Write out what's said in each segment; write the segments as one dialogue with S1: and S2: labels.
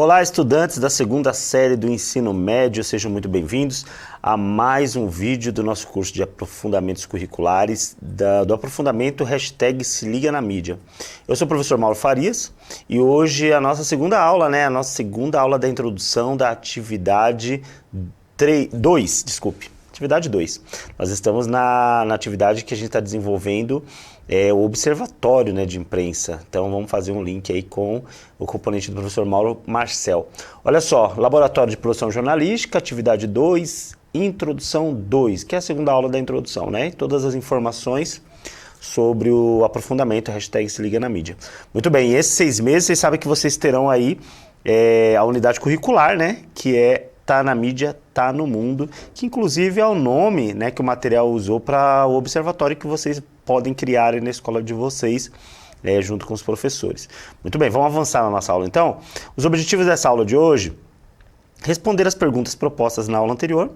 S1: Olá, estudantes da segunda série do ensino médio, sejam muito bem-vindos a mais um vídeo do nosso curso de aprofundamentos curriculares, do aprofundamento hashtag Se Liga na Mídia. Eu sou o professor Mauro Farias e hoje a nossa segunda aula, a nossa segunda aula da introdução da atividade 2, atividade 2. Nós estamos na atividade que a gente está desenvolvendo, o observatório de imprensa. Então vamos fazer um link aí com o componente do professor Mauro Marcel. Olha só, Laboratório de Produção Jornalística, atividade 2, introdução 2, que é a segunda aula da introdução, Todas as informações sobre o aprofundamento, hashtag Se Liga na Mídia. Muito bem, esses 6 meses, vocês sabem que vocês terão aí a unidade curricular, que é Tá na Mídia, Tá no Mundo, que inclusive é o nome que o material usou para o observatório que vocês podem criar aí na escola de vocês, junto com os professores. Muito bem, vamos avançar na nossa aula então. Os objetivos dessa aula de hoje: responder as perguntas propostas na aula anterior,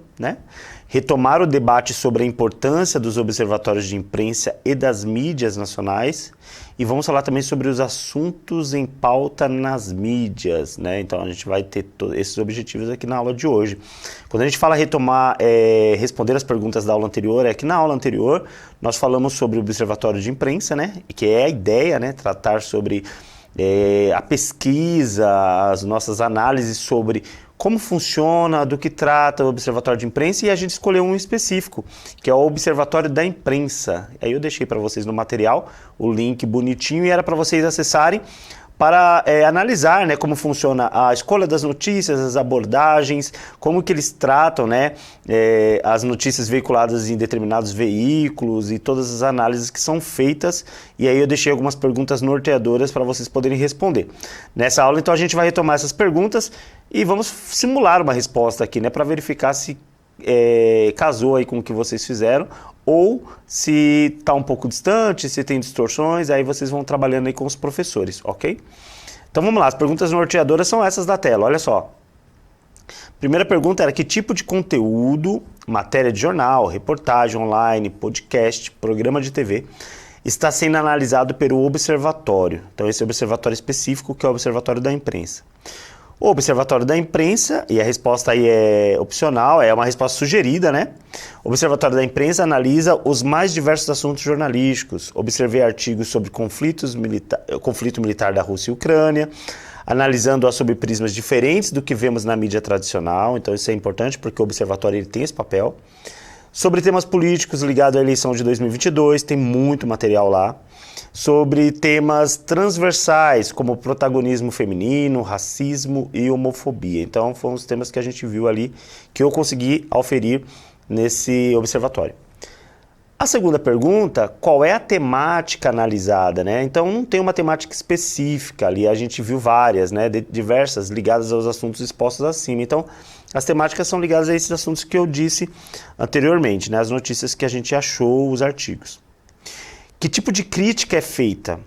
S1: retomar o debate sobre a importância dos observatórios de imprensa e das mídias nacionais, e vamos falar também sobre os assuntos em pauta nas mídias, Então a gente vai ter esses objetivos aqui na aula de hoje. Quando a gente fala retomar, responder as perguntas da aula anterior, é que na aula anterior nós falamos sobre o observatório de imprensa, que é a ideia, tratar sobre a pesquisa, as nossas análises sobre como funciona, do que trata o Observatório de Imprensa, e a gente escolheu um específico, que é o Observatório da Imprensa. Aí eu deixei para vocês no material o link bonitinho e era para vocês acessarem para analisar como funciona a escolha das notícias, as abordagens, como que eles tratam as notícias veiculadas em determinados veículos e todas as análises que são feitas. E aí eu deixei algumas perguntas norteadoras para vocês poderem responder. Nessa aula, então, a gente vai retomar essas perguntas e vamos simular uma resposta aqui, para verificar se casou aí com o que vocês fizeram, ou se está um pouco distante, se tem distorções, aí vocês vão trabalhando aí com os professores, ok? Então vamos lá, as perguntas norteadoras são essas da tela, olha só. Primeira pergunta era: que tipo de conteúdo, matéria de jornal, reportagem online, podcast, programa de TV, está sendo analisado pelo observatório? Então esse é o observatório específico, que é o Observatório da Imprensa. O Observatório da Imprensa, e a resposta aí é opcional, é uma resposta sugerida, O Observatório da Imprensa analisa os mais diversos assuntos jornalísticos. Observei artigos sobre conflito militar da Rússia e Ucrânia, analisando-a sob prismas diferentes do que vemos na mídia tradicional. Então isso é importante porque o Observatório ele tem esse papel. Sobre temas políticos ligados à eleição de 2022, tem muito material lá. Sobre temas transversais, como protagonismo feminino, racismo e homofobia. Então, foram os temas que a gente viu ali, que eu consegui auferir nesse observatório. A segunda pergunta: qual é a temática analisada? Então, não tem uma temática específica ali, a gente viu várias, diversas, ligadas aos assuntos expostos acima. Então, as temáticas são ligadas a esses assuntos que eu disse anteriormente, as notícias que a gente achou, os artigos. Que tipo de crítica é feita?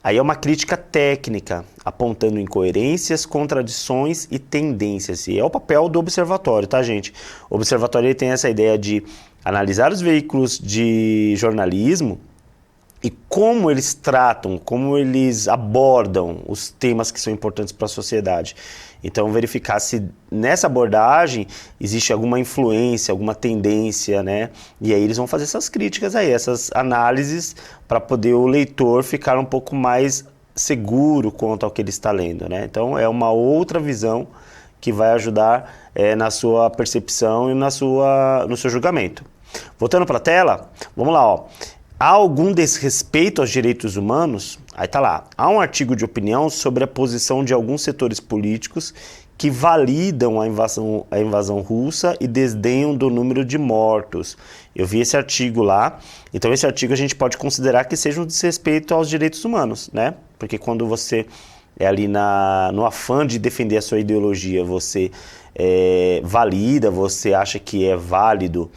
S1: Aí é uma crítica técnica, apontando incoerências, contradições e tendências. E é o papel do observatório, tá, gente? O observatório ele tem essa ideia de analisar os veículos de jornalismo e como eles tratam, como eles abordam os temas que são importantes para a sociedade. Então, verificar se nessa abordagem existe alguma influência, alguma tendência, E aí eles vão fazer essas críticas aí, essas análises, para poder o leitor ficar um pouco mais seguro quanto ao que ele está lendo, Então, é uma outra visão que vai ajudar na sua percepção e no seu julgamento. Voltando para a tela, vamos lá, ó. Há algum desrespeito aos direitos humanos? Aí tá lá. Há um artigo de opinião sobre a posição de alguns setores políticos que validam a invasão russa e desdenham do número de mortos. Eu vi esse artigo lá. Então esse artigo a gente pode considerar que seja um desrespeito aos direitos humanos, Porque quando você é ali no afã de defender a sua ideologia, você valida, você acha que é válido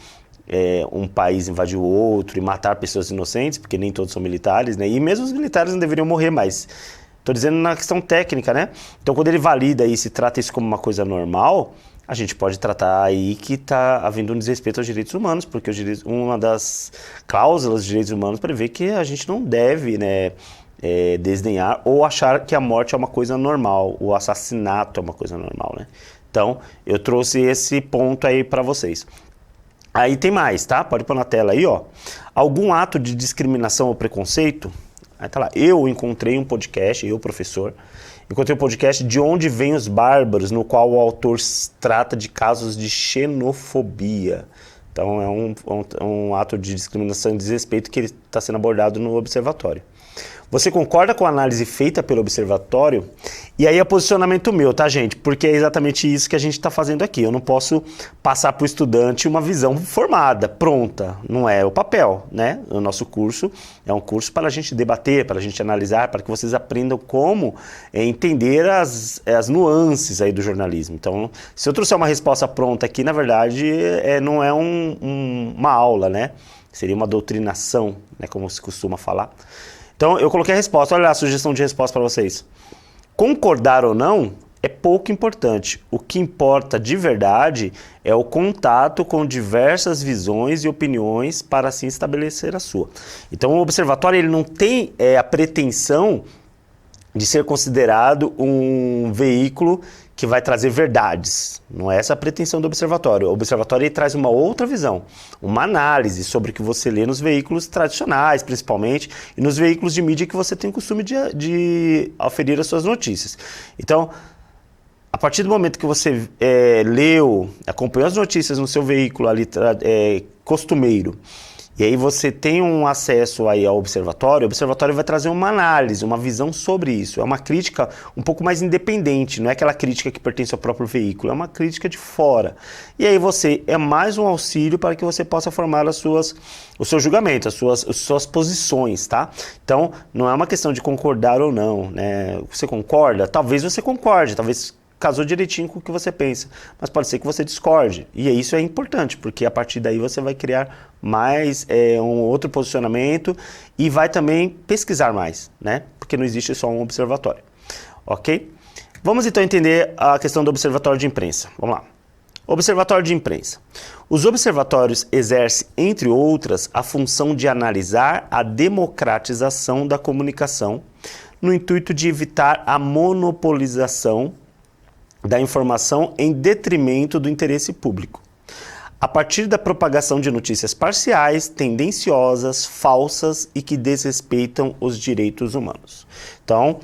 S1: um país invadir o outro e matar pessoas inocentes, porque nem todos são militares, E mesmo os militares não deveriam morrer, mas estou dizendo na questão técnica, Então, quando ele valida e se trata isso como uma coisa normal, a gente pode tratar aí que está havendo um desrespeito aos direitos humanos, porque uma das cláusulas dos direitos humanos prevê que a gente não deve, desdenhar ou achar que a morte é uma coisa normal, o assassinato é uma coisa normal, né? Então, eu trouxe esse ponto aí para vocês. Aí tem mais, tá? Pode pôr na tela aí, ó. Algum ato de discriminação ou preconceito? Aí tá lá. Eu encontrei um podcast, eu, professor, encontrei um podcast De Onde Vêm os Bárbaros, no qual o autor trata de casos de xenofobia. Então, é um ato de discriminação e desrespeito que está sendo abordado no observatório. Você concorda com a análise feita pelo observatório? E aí é posicionamento meu, tá, gente? Porque é exatamente isso que a gente está fazendo aqui. Eu não posso passar para o estudante uma visão formada, pronta. Não é o papel, né? O nosso curso é um curso para a gente debater, para a gente analisar, para que vocês aprendam como entender as nuances aí do jornalismo. Então, se eu trouxer uma resposta pronta aqui, na verdade, não é uma aula, né? Seria uma doutrinação, né? Como se costuma falar. Então, eu coloquei a resposta. Olha lá a sugestão de resposta para vocês. Concordar ou não é pouco importante. O que importa de verdade é o contato com diversas visões e opiniões para assim estabelecer a sua. Então, o observatório ele não tem a pretensão de ser considerado um veículo que vai trazer verdades. Não é essa a pretensão do observatório. O observatório ele traz uma outra visão, uma análise sobre o que você lê nos veículos tradicionais, principalmente, e nos veículos de mídia que você tem o costume de aferir as suas notícias. Então, a partir do momento que você leu, acompanhou as notícias no seu veículo ali costumeiro, e aí você tem um acesso aí ao observatório, o observatório vai trazer uma análise, uma visão sobre isso. É uma crítica um pouco mais independente, não é aquela crítica que pertence ao próprio veículo, é uma crítica de fora. E aí você é mais um auxílio para que você possa formar o seu julgamento, as suas posições, tá? Então, não é uma questão de concordar ou não, né? Você concorda? Talvez você concorde, talvez casou direitinho com o que você pensa, mas pode ser que você discorde, e isso é importante, porque a partir daí você vai criar mais um outro posicionamento e vai também pesquisar mais, né? Porque não existe só um observatório, ok? Vamos então entender a questão do observatório de imprensa, vamos lá. Observatório de imprensa. Os observatórios exercem, entre outras, a função de analisar a democratização da comunicação, no intuito de evitar a monopolização da informação em detrimento do interesse público, a partir da propagação de notícias parciais, tendenciosas, falsas e que desrespeitam os direitos humanos. Então,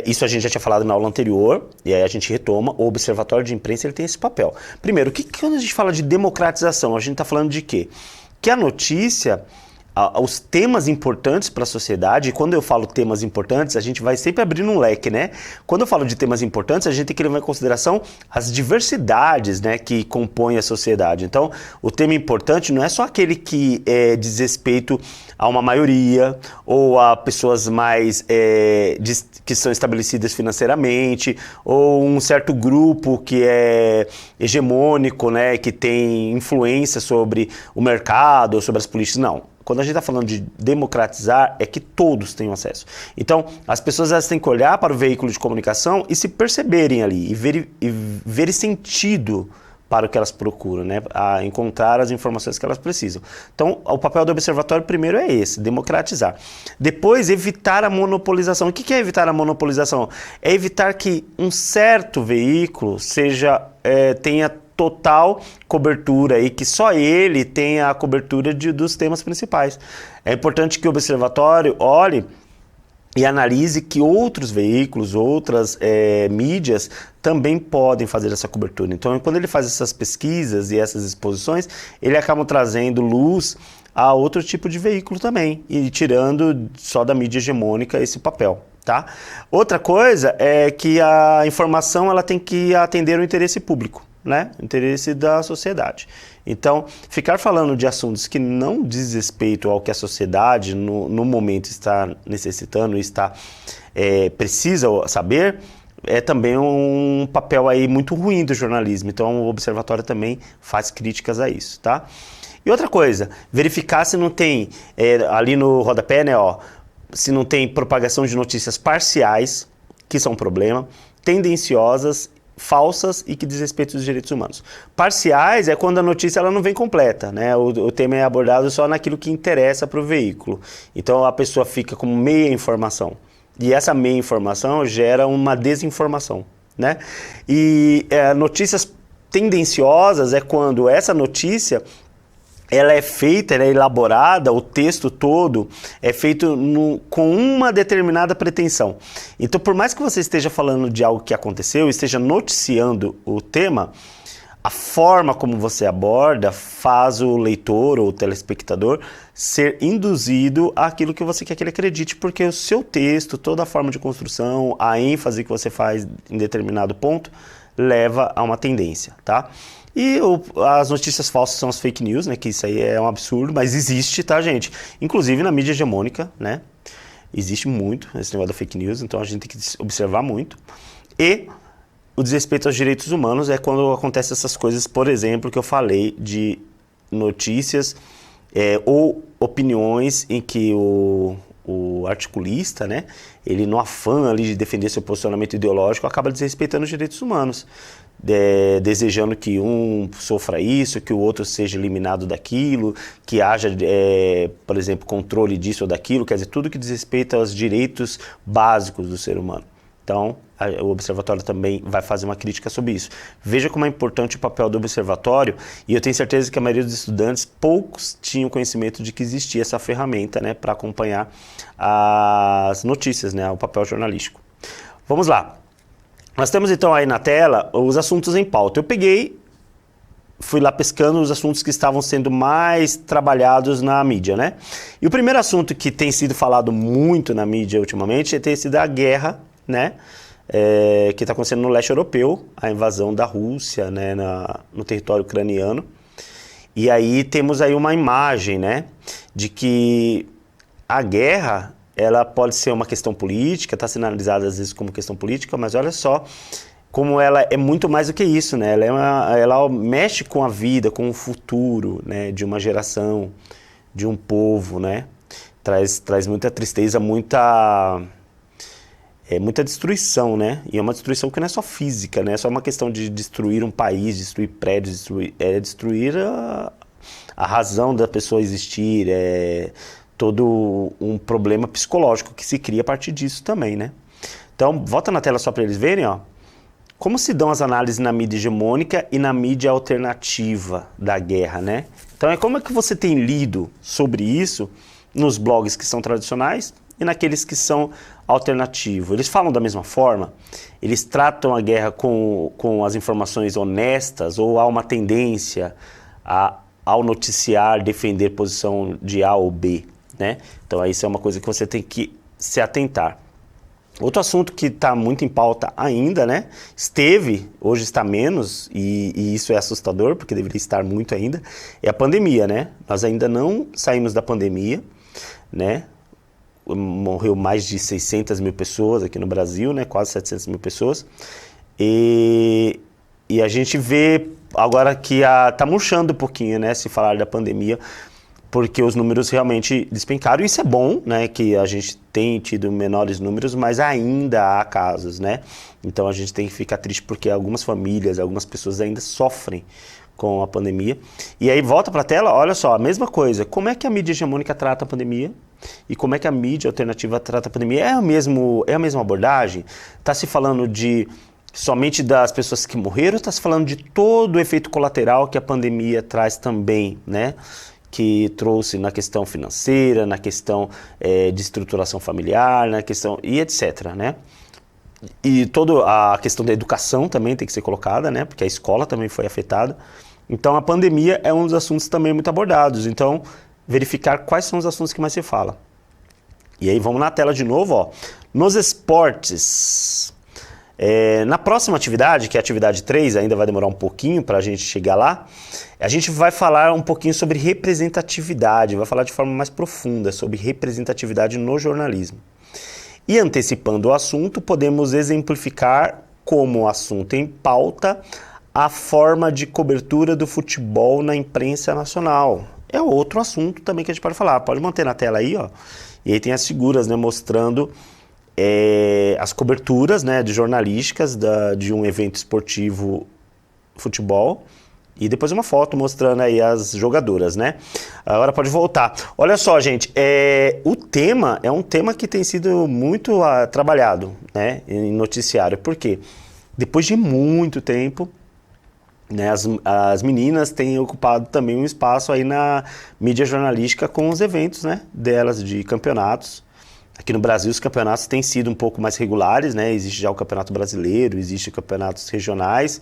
S1: isso a gente já tinha falado na aula anterior, e aí a gente retoma, o observatório de imprensa ele tem esse papel. Primeiro, quando a gente fala de democratização, a gente está falando de quê? Que a notícia, os temas importantes para a sociedade, e quando eu falo temas importantes, a gente vai sempre abrindo um leque, né? Quando eu falo de temas importantes, a gente tem que levar em consideração as diversidades, né, que compõem a sociedade. Então, o tema importante não é só aquele que diz respeito a uma maioria ou a pessoas mais que são estabelecidas financeiramente, ou um certo grupo que é hegemônico, né, que tem influência sobre o mercado ou sobre as políticas. Não. Quando a gente está falando de democratizar, é que todos tenham acesso. Então, as pessoas elas têm que olhar para o veículo de comunicação e se perceberem ali, e ver sentido para o que elas procuram, né? A encontrar as informações que elas precisam. Então, o papel do observatório primeiro é esse, democratizar. Depois, evitar a monopolização. O que é evitar a monopolização? É evitar que um certo veículo tenha total cobertura e que só ele tenha a cobertura dos temas principais. É importante que o observatório olhe e analise que outros veículos, outras mídias também podem fazer essa cobertura. Então, quando ele faz essas pesquisas e essas exposições, ele acaba trazendo luz a outro tipo de veículo também e tirando só da mídia hegemônica esse papel. Tá? Outra coisa é que a informação ela tem que atender o interesse público, né? O interesse da sociedade. Então, ficar falando de assuntos que não diz respeito ao que a sociedade no momento está necessitando e precisa saber, é também um papel aí muito ruim do jornalismo. Então, o observatório também faz críticas a isso, tá? E outra coisa, verificar se não tem, ali no rodapé, né, ó, se não tem propagação de notícias parciais, que são um problema, tendenciosas, falsas e que diz respeito aos direitos humanos. Parciais é quando a notícia ela não vem completa, né? O tema é abordado só naquilo que interessa para o veículo. Então a pessoa fica com meia informação. E essa meia informação gera uma desinformação, né? E notícias tendenciosas é quando essa notícia ela é feita, ela é elaborada, o texto todo é feito com uma determinada pretensão. Então, por mais que você esteja falando de algo que aconteceu, esteja noticiando o tema, a forma como você aborda faz o leitor ou o telespectador ser induzido àquilo que você quer que ele acredite, porque o seu texto, toda a forma de construção, a ênfase que você faz em determinado ponto, leva a uma tendência, tá? E as notícias falsas são as fake news, né? Que isso aí é um absurdo, mas existe, tá, gente? Inclusive na mídia hegemônica, né? Existe muito esse negócio da fake news, então a gente tem que observar muito. E o desrespeito aos direitos humanos é quando acontecem essas coisas, por exemplo, que eu falei de notícias ou opiniões em que o articulista, né? Ele no afã ali de defender seu posicionamento ideológico acaba desrespeitando os direitos humanos. Desejando que um sofra isso, que o outro seja eliminado daquilo, que haja, por exemplo, controle disso ou daquilo, quer dizer, tudo que diz respeito aos direitos básicos do ser humano. Então, o Observatório também vai fazer uma crítica sobre isso. Veja como é importante o papel do Observatório, e eu tenho certeza que a maioria dos estudantes, poucos tinham conhecimento de que existia essa ferramenta, né, para acompanhar as notícias, né, o papel jornalístico. Vamos lá. Nós temos então aí na tela os assuntos em pauta. Eu fui lá pescando os assuntos que estavam sendo mais trabalhados na mídia, né? E o primeiro assunto que tem sido falado muito na mídia ultimamente tem sido a guerra, né? Que está acontecendo no leste europeu, a invasão da Rússia, né, no território ucraniano. E aí temos aí uma imagem, né, de que a guerra ela pode ser uma questão política, está sendo analisada às vezes como questão política, mas olha só como ela é muito mais do que isso, né? Ela mexe com a vida, com o futuro, né, de uma geração, de um povo, né? Traz muita tristeza, muita destruição, né? E é uma destruição que não é só física, né? É só uma questão de destruir um país, destruir prédios, destruir a razão da pessoa existir, todo um problema psicológico que se cria a partir disso também, né? Então, volta na tela só para eles verem, ó, como se dão as análises na mídia hegemônica e na mídia alternativa da guerra, né? Então, como é que você tem lido sobre isso nos blogs que são tradicionais e naqueles que são alternativos? Eles falam da mesma forma? Eles tratam a guerra com as informações honestas ou há uma tendência ao noticiar defender posição de A ou B? Né? Então isso é uma coisa que você tem que se atentar. Outro assunto que está muito em pauta ainda, né? Hoje está menos, e isso é assustador, porque deveria estar muito ainda, é a pandemia, né? Nós ainda não saímos da pandemia, né? Morreu mais de 600 mil pessoas aqui no Brasil, né? Quase 700 mil pessoas. E a gente vê agora que está murchando um pouquinho, né? Se falar da pandemia, porque os números realmente despencaram. Isso é bom, né, que a gente tem tido menores números, mas ainda há casos, né? Então a gente tem que ficar triste porque algumas famílias, algumas pessoas ainda sofrem com a pandemia. E aí volta para a tela, olha só, a mesma coisa. Como é que a mídia hegemônica trata a pandemia? E como é que a mídia alternativa trata a pandemia? É a mesma abordagem? Está se falando somente das pessoas que morreram, ou está se falando de todo o efeito colateral que a pandemia traz também, né? Que trouxe na questão financeira, na questão de estruturação familiar, na questão e etc, né? E toda a questão da educação também tem que ser colocada, né? Porque a escola também foi afetada. Então a pandemia é um dos assuntos também muito abordados. Então verificar quais são os assuntos que mais se fala. E aí vamos na tela de novo, ó. Nos esportes. Na próxima atividade, que é a atividade 3, ainda vai demorar um pouquinho para a gente chegar lá, a gente vai falar um pouquinho sobre representatividade, vai falar de forma mais profunda sobre representatividade no jornalismo. E antecipando o assunto, podemos exemplificar como assunto em pauta a forma de cobertura do futebol na imprensa nacional. É outro assunto também que a gente pode falar. Pode manter na tela aí, ó. E aí tem as figuras, né, mostrando as coberturas, né, de jornalísticas de um evento esportivo, futebol, e depois uma foto mostrando aí as jogadoras, né? Agora pode voltar. Olha só, gente, o tema é um tema que tem sido muito trabalhado, né, em noticiário. Por quê? Depois de muito tempo, né, as meninas têm ocupado também um espaço aí na mídia jornalística com os eventos, né, delas, de campeonatos. Aqui no Brasil os campeonatos têm sido um pouco mais regulares, né? Existe já o Campeonato Brasileiro, existe campeonatos regionais.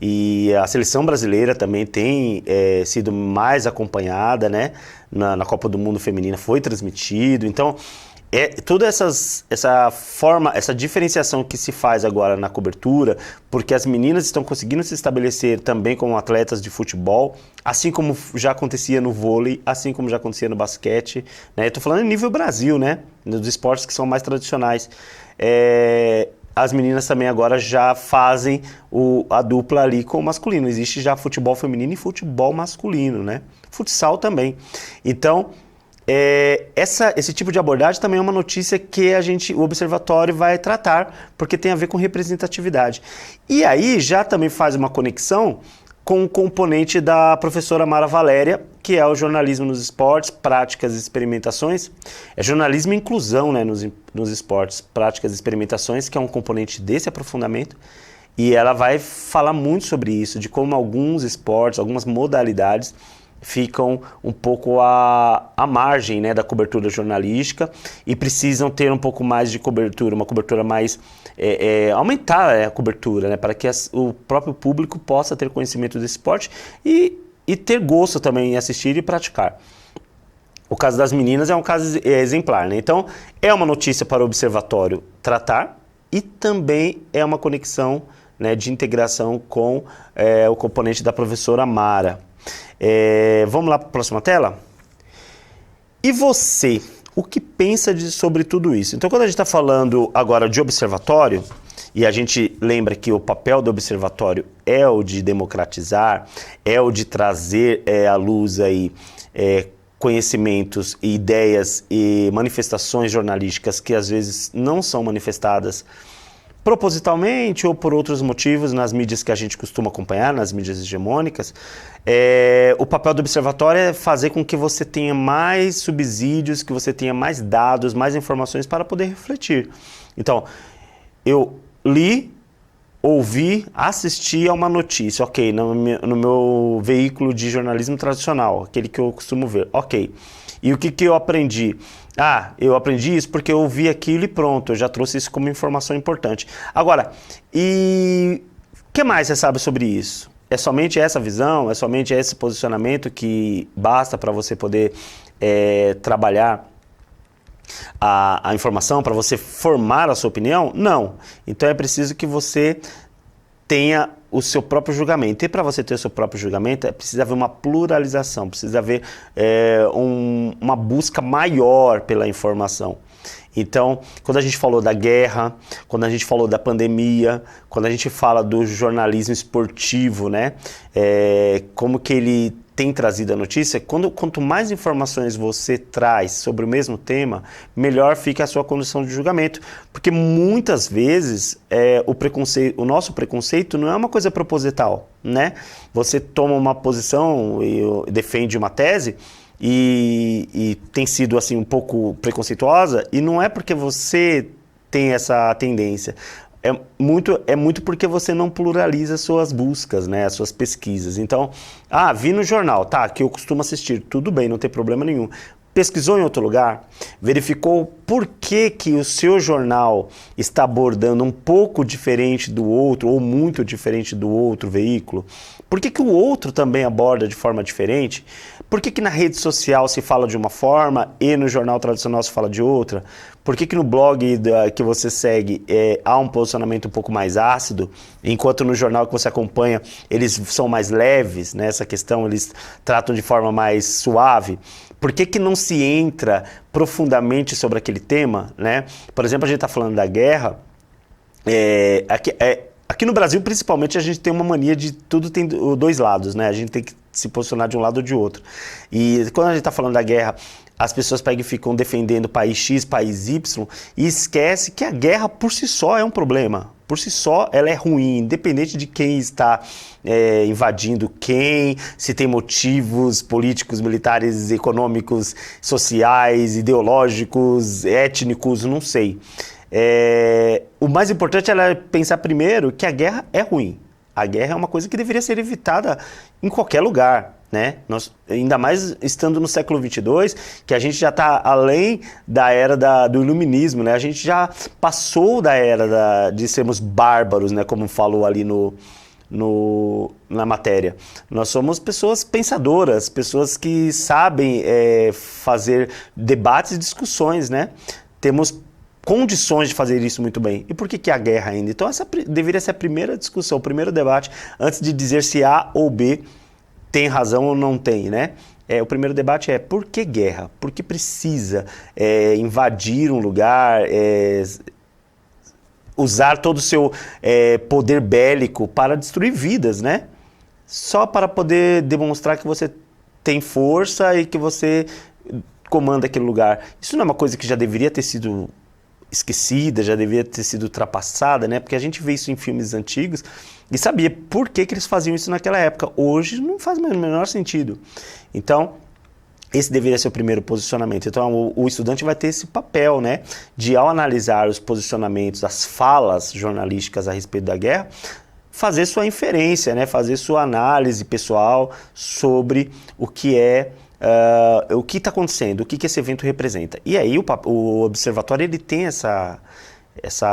S1: E a seleção brasileira também tem sido mais acompanhada, né? Na Copa do Mundo Feminina foi transmitido. Então, toda essa diferenciação que se faz agora na cobertura, porque as meninas estão conseguindo se estabelecer também como atletas de futebol, assim como já acontecia no vôlei, assim como já acontecia no basquete, né? Eu tô falando em nível Brasil, né? Dos esportes que são mais tradicionais. As meninas também agora já fazem a dupla ali com o masculino. Existe já futebol feminino e futebol masculino, né? Futsal também. Então, esse tipo de abordagem também é uma notícia que o Observatório vai tratar, porque tem a ver com representatividade. E aí já também faz uma conexão com o componente da professora Mara Valéria, que é o jornalismo nos esportes, práticas e experimentações. É jornalismo e inclusão, né, nos esportes, práticas e experimentações, que é um componente desse aprofundamento. E ela vai falar muito sobre isso, de como alguns esportes, algumas modalidades ficam um pouco à margem, né, da cobertura jornalística e precisam ter um pouco mais de cobertura, uma cobertura mais... aumentar a cobertura, né, para que o próprio público possa ter conhecimento desse esporte e ter gosto também em assistir e praticar. O caso das meninas é um caso exemplar, né? Então, é uma notícia para o Observatório tratar e também é uma conexão, né, de integração com o componente da professora Mara. Vamos lá para a próxima tela? E você, o que pensa sobre tudo isso? Então, quando a gente está falando agora de observatório, e a gente lembra que o papel do observatório é o de democratizar, é o de trazer à luz aí, conhecimentos, ideias e manifestações jornalísticas que às vezes não são manifestadas propositalmente ou por outros motivos nas mídias que a gente costuma acompanhar, nas mídias hegemônicas. O papel do observatório é fazer com que você tenha mais subsídios, que você tenha mais dados, mais informações para poder refletir. Então, eu li, ouvi, assisti a uma notícia, ok, no meu veículo de jornalismo tradicional, aquele que eu costumo ver, ok. E o que eu aprendi? Eu aprendi isso porque eu ouvi aquilo e pronto, eu já trouxe isso como informação importante. Agora, e o que mais você sabe sobre isso? É somente essa visão, é somente esse posicionamento que basta para você poder trabalhar a informação, para você formar a sua opinião? Não. Então é preciso que você tenha o seu próprio julgamento. E para você ter o seu próprio julgamento, precisa haver uma pluralização, precisa haver uma busca maior pela informação. Então, quando a gente falou da guerra, quando a gente falou da pandemia, quando a gente fala do jornalismo esportivo, né, como que ele tem trazido a notícia, quanto mais informações você traz sobre o mesmo tema, melhor fica a sua condição de julgamento. Porque muitas vezes o nosso preconceito não é uma coisa proposital, né? Você toma uma posição e defende uma tese e tem sido assim um pouco preconceituosa, e não é porque você tem essa tendência. É muito porque você não pluraliza suas buscas, né, as suas pesquisas. Então, vi no jornal, que eu costumo assistir, tudo bem, não tem problema nenhum. Pesquisou em outro lugar, verificou por que o seu jornal está abordando um pouco diferente do outro ou muito diferente do outro veículo? Por que o outro também aborda de forma diferente? Por que na rede social se fala de uma forma e no jornal tradicional se fala de outra? Por que no blog que você segue há um posicionamento um pouco mais ácido, enquanto no jornal que você acompanha eles são mais leves, né, essa questão, eles tratam de forma mais suave? Por que não se entra profundamente sobre aquele tema, né? Por exemplo, a gente está falando da guerra. Aqui no Brasil, principalmente, a gente tem uma mania de tudo tem dois lados, né? A gente tem que se posicionar de um lado ou de outro. E quando a gente está falando da guerra, as pessoas pegam e ficam defendendo país X, país Y, e esquece que a guerra por si só é um problema. Por si só, ela é ruim, independente de quem está invadindo quem, se tem motivos políticos, militares, econômicos, sociais, ideológicos, étnicos, não sei. O mais importante é pensar primeiro que a guerra é ruim. A guerra é uma coisa que deveria ser evitada em qualquer lugar, né? Ainda mais estando no século XXII, que a gente já está além da era do iluminismo, né? A gente já passou da era de sermos bárbaros, né? Como falou ali na matéria. Nós somos pessoas pensadoras, pessoas que sabem fazer debates e discussões, né? Temos condições de fazer isso muito bem. E por que a guerra ainda? Então essa deveria ser a primeira discussão, o primeiro debate, antes de dizer se A ou B tem razão ou não tem, né? O primeiro debate é por que guerra? Por que precisa invadir um lugar, usar todo o seu poder bélico para destruir vidas, né? Só para poder demonstrar que você tem força e que você comanda aquele lugar. Isso não é uma coisa que já deveria ter sido esquecida, já deveria ter sido ultrapassada, né? Porque a gente vê isso em filmes antigos e sabia por que eles faziam isso naquela época. Hoje não faz o menor sentido. Então, esse deveria ser o primeiro posicionamento. Então, o estudante vai ter esse papel, né? De, ao analisar os posicionamentos, as falas jornalísticas a respeito da guerra, fazer sua inferência, né? Fazer sua análise pessoal sobre o que o que está acontecendo, o que esse evento representa. E aí o observatório ele tem essa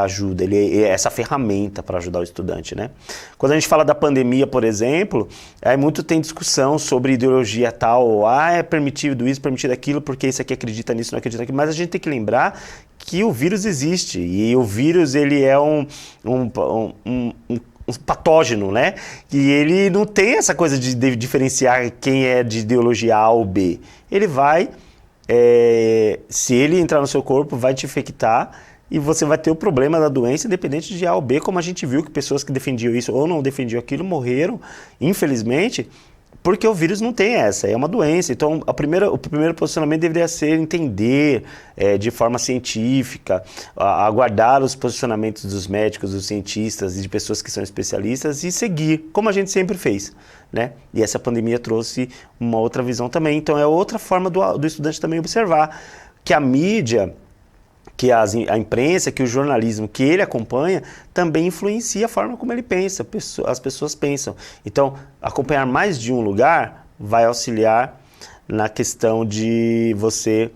S1: ajuda, essa ferramenta para ajudar o estudante, né? Quando a gente fala da pandemia, por exemplo, aí muito tem discussão sobre ideologia tal, é permitido isso, permitido aquilo, porque esse aqui acredita nisso, não acredita naquilo, mas a gente tem que lembrar que o vírus existe, e o vírus ele é um patógeno, né? E ele não tem essa coisa de diferenciar quem é de ideologia A ou B. Ele vai, se ele entrar no seu corpo, vai te infectar e você vai ter o problema da doença independente de A ou B, como a gente viu que pessoas que defendiam isso ou não defendiam aquilo morreram, infelizmente, porque o vírus não tem é uma doença. Então, o primeiro posicionamento deveria ser entender de forma científica, aguardar os posicionamentos dos médicos, dos cientistas e de pessoas que são especialistas e seguir, como a gente sempre fez, né? E essa pandemia trouxe uma outra visão também. Então, é outra forma do estudante também observar que a mídia, que a imprensa, que o jornalismo que ele acompanha também influencia a forma como ele pensa, as pessoas pensam. Então, acompanhar mais de um lugar vai auxiliar na questão de você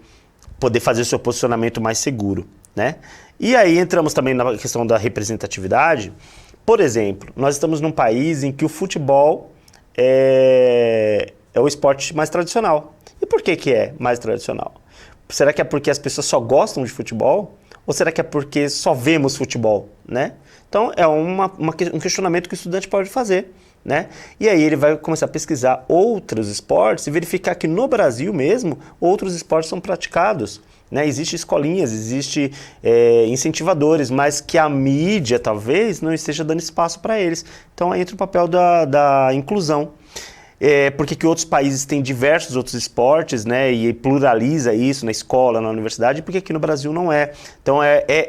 S1: poder fazer o seu posicionamento mais seguro, né? E aí entramos também na questão da representatividade. Por exemplo, nós estamos num país em que o futebol é o esporte mais tradicional. E por que é mais tradicional? Será que é porque as pessoas só gostam de futebol? Ou será que é porque só vemos futebol, né? Então, é um questionamento que o estudante pode fazer, né? E aí ele vai começar a pesquisar outros esportes e verificar que no Brasil mesmo, outros esportes são praticados, né? Existem escolinhas, existem incentivadores, mas que a mídia talvez não esteja dando espaço para eles. Então, aí entra o papel da inclusão. Porque que outros países têm diversos outros esportes, né, e pluraliza isso na escola, na universidade, porque aqui no Brasil não é. Então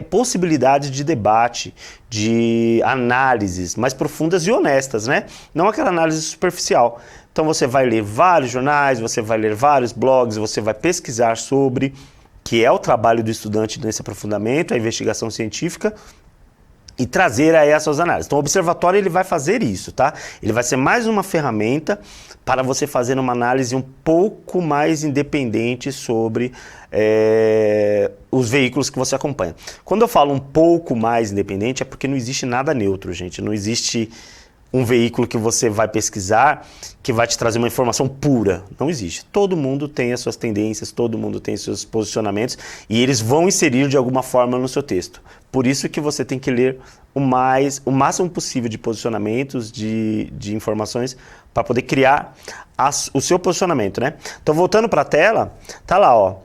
S1: possibilidades de debate, de análises mais profundas e honestas, né? Não aquela análise superficial. Então você vai ler vários jornais, você vai ler vários blogs, você vai pesquisar sobre, que é o trabalho do estudante nesse aprofundamento, a investigação científica, e trazer aí as suas análises. Então o observatório ele vai fazer isso, tá? Ele vai ser mais uma ferramenta para você fazer uma análise um pouco mais independente sobre os veículos que você acompanha. Quando eu falo um pouco mais independente é porque não existe nada neutro, gente. Não existe um veículo que você vai pesquisar que vai te trazer uma informação pura. Não existe. Todo mundo tem as suas tendências, todo mundo tem seus posicionamentos e eles vão inserir de alguma forma no seu texto. Por isso que você tem que ler o máximo possível de posicionamentos, de informações, para poder criar o seu posicionamento, né? Então, voltando para a tela, tá lá, ó.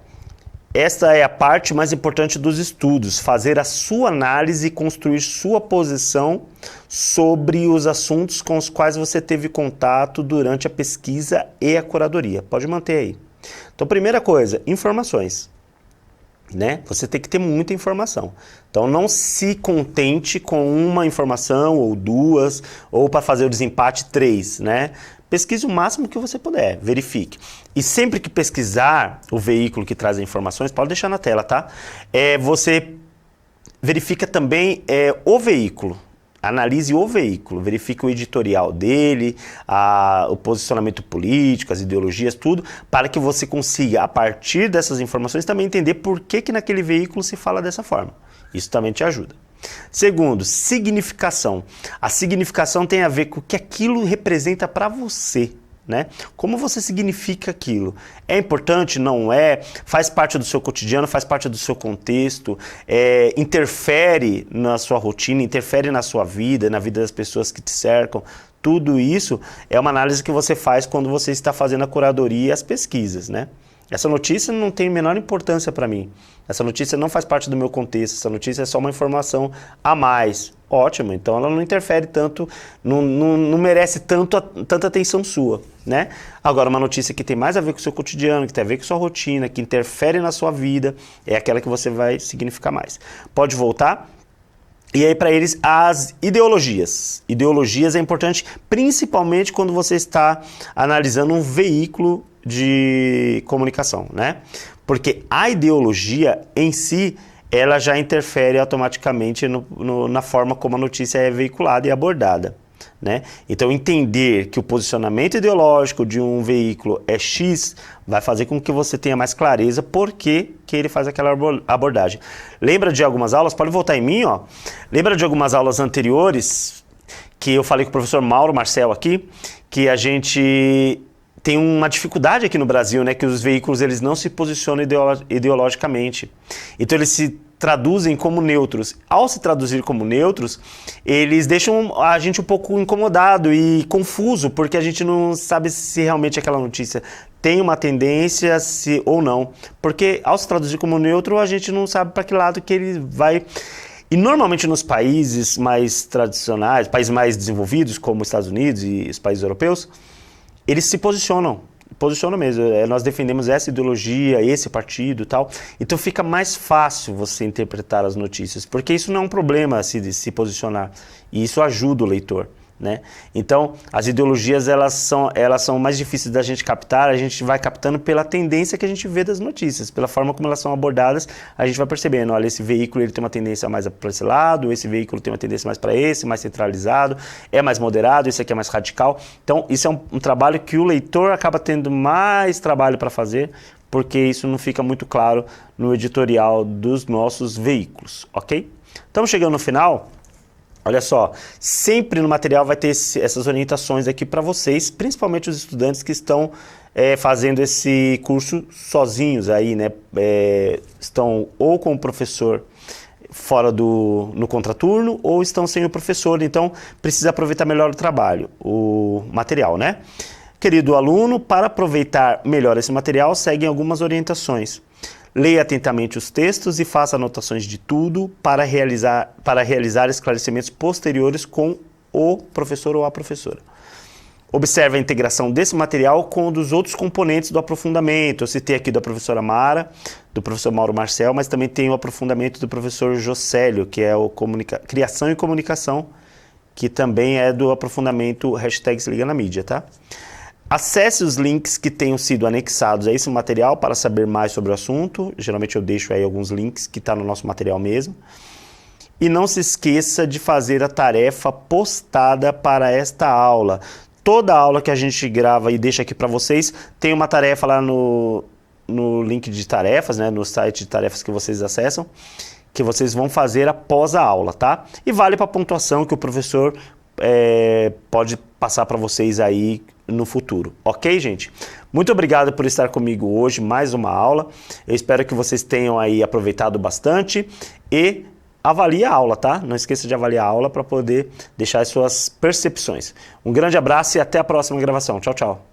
S1: esta é a parte mais importante dos estudos, fazer a sua análise e construir sua posição sobre os assuntos com os quais você teve contato durante a pesquisa e a curadoria. Pode manter aí. Então, primeira coisa, informações. Né? Você tem que ter muita informação. Então não se contente com uma informação ou duas, ou para fazer o desempate 3, né? Pesquise o máximo que você puder, verifique. E sempre que pesquisar o veículo que traz as informações, pode deixar na tela, tá? Você verifica também o veículo. Analise o veículo, verifique o editorial dele, o posicionamento político, as ideologias, tudo, para que você consiga, a partir dessas informações, também entender por que naquele veículo se fala dessa forma. Isso também te ajuda. Segundo, significação. A significação tem a ver com o que aquilo representa para você. Né? Como você significa aquilo? É importante? Não é? Faz parte do seu cotidiano? Faz parte do seu contexto? Interfere na sua rotina? Interfere na sua vida? Na vida das pessoas que te cercam? Tudo isso é uma análise que você faz quando você está fazendo a curadoria e as pesquisas, né? Essa notícia não tem a menor importância para mim. Essa notícia não faz parte do meu contexto. Essa notícia é só uma informação a mais. Ótimo, então ela não interfere tanto, não merece tanta atenção sua, né? Agora, uma notícia que tem mais a ver com o seu cotidiano, que tem a ver com a sua rotina, que interfere na sua vida, é aquela que você vai significar mais. Pode voltar? E aí, para eles, as ideologias. Ideologias é importante, principalmente quando você está analisando um veículo de comunicação, né? Porque a ideologia em si, ela já interfere automaticamente na forma como a notícia é veiculada e abordada, né? Então, entender que o posicionamento ideológico de um veículo é X vai fazer com que você tenha mais clareza por que ele faz aquela abordagem. Lembra de algumas aulas? Pode voltar em mim, ó. Lembra de algumas aulas anteriores que eu falei com o professor Mauro Marcel aqui, que a gente tem uma dificuldade aqui no Brasil, né, que os veículos eles não se posicionam ideologicamente. Então eles se traduzem como neutros. Ao se traduzir como neutros, eles deixam a gente um pouco incomodado e confuso, porque a gente não sabe se realmente aquela notícia tem uma tendência ou não. Porque ao se traduzir como neutro, a gente não sabe para que lado que ele vai. E normalmente nos países mais tradicionais, países mais desenvolvidos, como os Estados Unidos e os países europeus, eles se posicionam mesmo. Nós defendemos essa ideologia, esse partido e tal. Então fica mais fácil você interpretar as notícias, porque isso não é um problema se posicionar. E isso ajuda o leitor, né? Então, as ideologias elas são mais difíceis da gente captar, a gente vai captando pela tendência que a gente vê das notícias, pela forma como elas são abordadas, a gente vai percebendo, olha, esse veículo ele tem uma tendência mais para esse lado, esse veículo tem uma tendência mais para esse, mais centralizado, é mais moderado, esse aqui é mais radical. Então, isso é um trabalho que o leitor acaba tendo mais trabalho para fazer, porque isso não fica muito claro no editorial dos nossos veículos, ok? Estamos chegando no final. Olha só, sempre no material vai ter essas orientações aqui para vocês, principalmente os estudantes que estão fazendo esse curso sozinhos aí, né? Estão ou com o professor fora no contraturno ou estão sem o professor, então precisa aproveitar melhor o trabalho, o material, né? Querido aluno, para aproveitar melhor esse material, seguem algumas orientações. Leia atentamente os textos e faça anotações de tudo para realizar esclarecimentos posteriores com o professor ou a professora. Observe a integração desse material com um dos outros componentes do aprofundamento. Eu citei aqui da professora Mara, do professor Mauro Marcel, mas também tem o aprofundamento do professor Jocélio, que é o Criação e Comunicação, que também é do aprofundamento #Se Liga na Mídia, tá? Acesse os links que tenham sido anexados a esse material para saber mais sobre o assunto. Geralmente eu deixo aí alguns links que estão no nosso material mesmo. E não se esqueça de fazer a tarefa postada para esta aula. Toda aula que a gente grava e deixa aqui para vocês tem uma tarefa lá no link de tarefas, né, no site de tarefas que vocês acessam, que vocês vão fazer após a aula, tá? E vale para a pontuação que o professor pode passar para vocês aí no futuro, ok, gente? Muito obrigado por estar comigo hoje, mais uma aula. Eu espero que vocês tenham aí aproveitado bastante e avalie a aula, tá? Não esqueça de avaliar a aula para poder deixar as suas percepções. Um grande abraço e até a próxima gravação. Tchau, tchau.